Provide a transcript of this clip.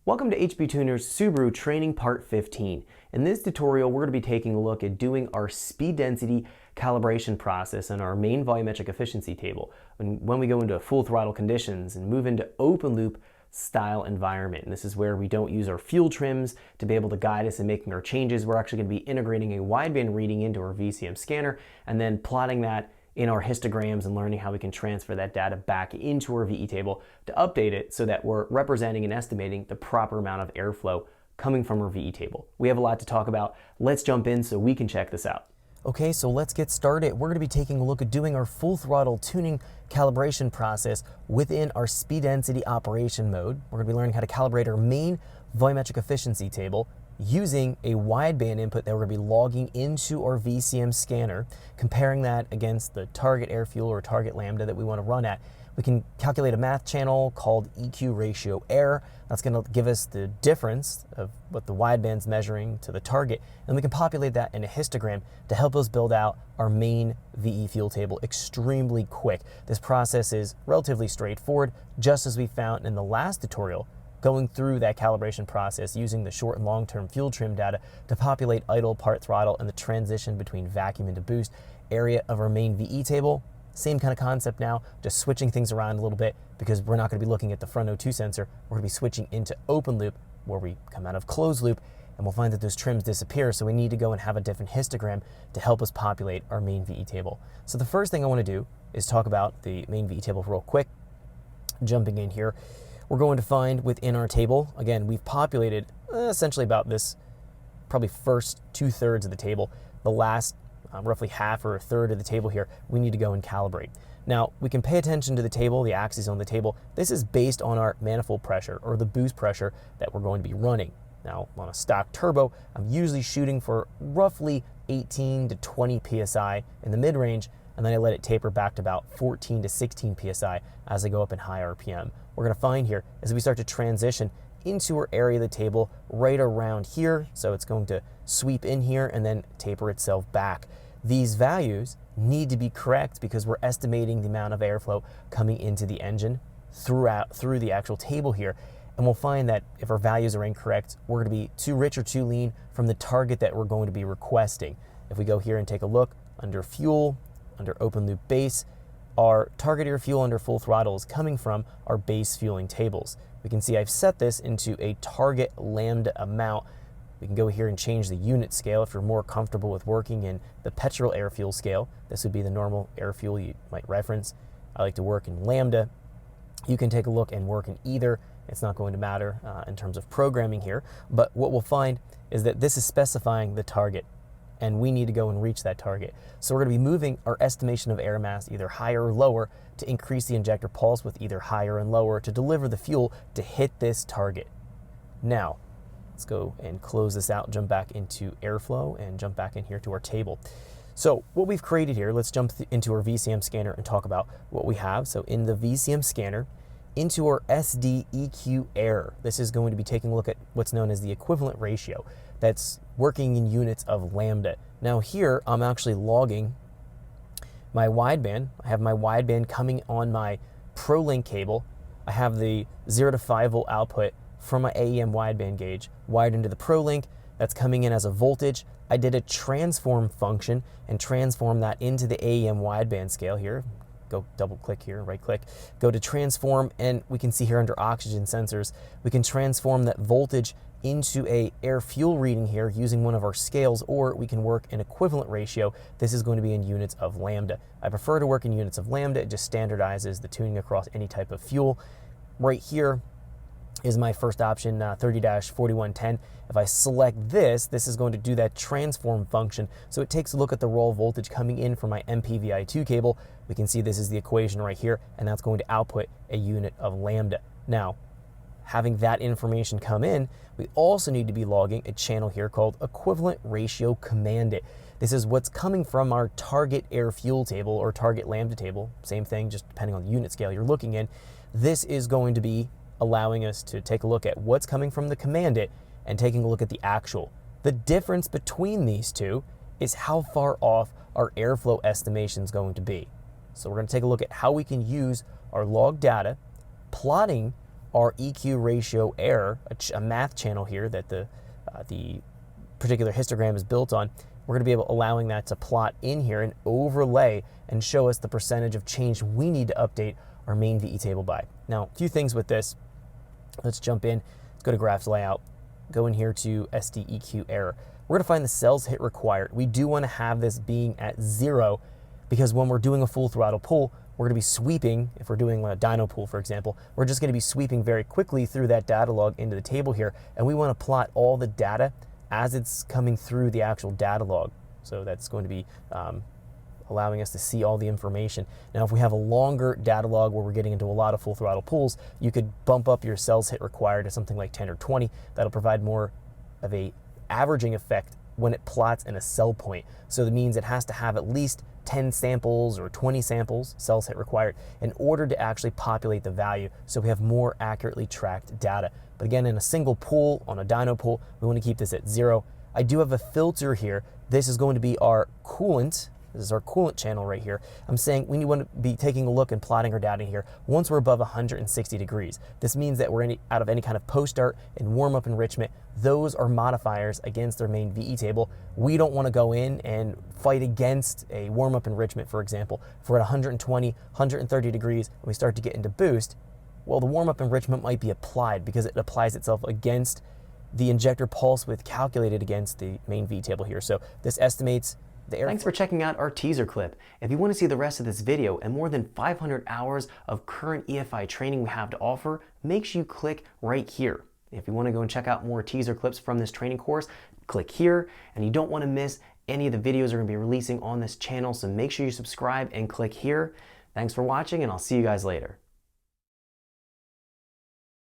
Welcome to HB Tuners Subaru Training Part 15. In this tutorial, we're going to be taking a look at doing our speed density calibration process in our main volumetric efficiency table when we go into full throttle conditions and move into open loop style environment. And this is where we don't use our fuel trims to be able to guide us in making our changes. We're actually going to be integrating a wideband reading into our VCM scanner and then plotting that in our histograms and learning how we can transfer that data back into our VE table to update it so that we're representing and estimating the proper amount of airflow coming from our VE table. We have a lot to talk about. Let's jump in so we can check this out. Okay, so let's get started. We're going to be taking a look at doing our full throttle tuning calibration process within our speed density operation mode. We're going to be learning how to calibrate our main volumetric efficiency table using a wideband input that we're going to be logging into our VCM scanner, comparing that against the target air fuel or target lambda that we want to run at. We can calculate a math channel called EQ ratio error. That's going to give us the difference of what the wideband's measuring to the target, and we can populate that in a histogram to help us build out our main VE fuel table extremely quick. This process is relatively straightforward, just as we found in the last tutorial, going through that calibration process using the short and long-term fuel trim data to populate idle, part throttle, and the transition between vacuum into boost area of our main VE table. Same kind of concept now, just switching things around a little bit because we're not going to be looking at the front O2 sensor. We're going to be switching into open loop where we come out of closed loop, and we'll find that those trims disappear, so we need to go and have a different histogram to help us populate our main VE table. So the first thing I want to do is talk about the main VE table real quick. Jumping in here, we're going to find within our table, again, we've populated essentially about this, probably first 2/3 of the table. The last roughly half or a third of the table here, we need to go and calibrate. Now, we can pay attention to the table, the axes on the table. This is based on our manifold pressure or the boost pressure that we're going to be running. Now, on a stock turbo, I'm usually shooting for roughly 18 to 20 PSI in the mid-range, and then I let it taper back to about 14 to 16 PSI as I go up in high RPM. We're going to find here as we start to transition into our area of the table right around here, so it's going to sweep in here and then taper itself back. These values need to be correct because we're estimating the amount of airflow coming into the engine through the actual table here. And we'll find that if our values are incorrect, we're going to be too rich or too lean from the target that we're going to be requesting. If we go here and take a look under fuel, under open loop base, our target air fuel under full throttle is coming from our base fueling tables. We can see I've set this into a target lambda amount. We can go here and change the unit scale if you're more comfortable with working in the petrol air fuel scale. This would be the normal air fuel you might reference. I like to work in lambda. You can take a look and work in either. It's not going to matter in terms of programming here, but what we'll find is that this is specifying the target, and we need to go and reach that target. So we're going to be moving our estimation of air mass either higher or lower to increase the injector pulse with either higher and lower to deliver the fuel to hit this target. Now, let's go and close this out, jump back into airflow, and jump back in here to our table. So what we've created here, let's jump into our VCM scanner and talk about what we have. So in the VCM scanner, into our SD EQ error, this is going to be taking a look at what's known as the equivalent ratio. That's working in units of lambda. Now here, I'm actually logging my wideband. I have my wideband coming on my ProLink cable. I have the 0 to 5 volt output from my AEM wideband gauge wired into the ProLink. That's coming in as a voltage. I did a transform function and transform that into the AEM wideband scale here. Go double click here, right click, go to transform, and we can see here under oxygen sensors, we can transform that voltage into a air fuel reading here using one of our scales, or we can work in equivalent ratio. This is going to be in units of lambda. I prefer to work in units of lambda. It just standardizes the tuning across any type of fuel. Right here is my first option, 30-4110. If I select this, this is going to do that transform function. So it takes a look at the raw voltage coming in from my MPVI2 cable. We can see this is the equation right here, and that's going to output a unit of lambda. Now, having that information come in, we also need to be logging a channel here called equivalent ratio commanded. This is what's coming from our target air fuel table or target lambda table. Same thing, just depending on the unit scale you're looking in. This is going to be allowing us to take a look at what's coming from the commanded and taking a look at the actual. The difference between these two is how far off our airflow estimation is going to be. So we're going to take a look at how we can use our log data, plotting our EQ ratio error, a math channel here that the particular histogram is built on. We're going to be allowing that to plot in here and overlay and show us the percentage of change we need to update our main VE table by. Now, a few things with this. Let's jump in. Let's go to graphs layout. Go in here to SDEQ error. We're going to find the cells hit required. We do want to have this being at 0 because when we're doing a full throttle pull, we're going to be sweeping. If we're doing a dyno pull, for example, we're just going to be sweeping very quickly through that data log into the table here, and we want to plot all the data as it's coming through the actual data log. So that's going to be allowing us to see all the information. Now, if we have a longer data log where we're getting into a lot of full throttle pulls, you could bump up your cells hit required to something like 10 or 20. That'll provide more of a averaging effect when it plots in a cell point. So that means it has to have at least 10 samples or 20 samples, cells hit required, in order to actually populate the value so we have more accurately tracked data. But again, in a single pull, on a dyno pull, we want to keep this at 0. I do have a filter here. This is going to be our coolant. This is our coolant channel right here. I'm saying we want to be taking a look and plotting our data here once we're above 160 degrees. This means that we're out of any kind of post-start and warm-up enrichment. Those are modifiers against our main VE table. We don't want to go in and fight against a warm-up enrichment, for example. If we're at 120, 130 degrees, and we start to get into boost, well, the warm-up enrichment might be applied because it applies itself against the injector pulse width calculated against the main VE table here. So this estimates the air. Thanks for checking out our teaser clip. If you want to see the rest of this video and more than 500 hours of current EFI training we have to offer, make sure you click right here. If you want to go and check out more teaser clips from this training course, click here. And you don't want to miss any of the videos we're going to be releasing on this channel, so make sure you subscribe and click here. Thanks for watching, and I'll see you guys later.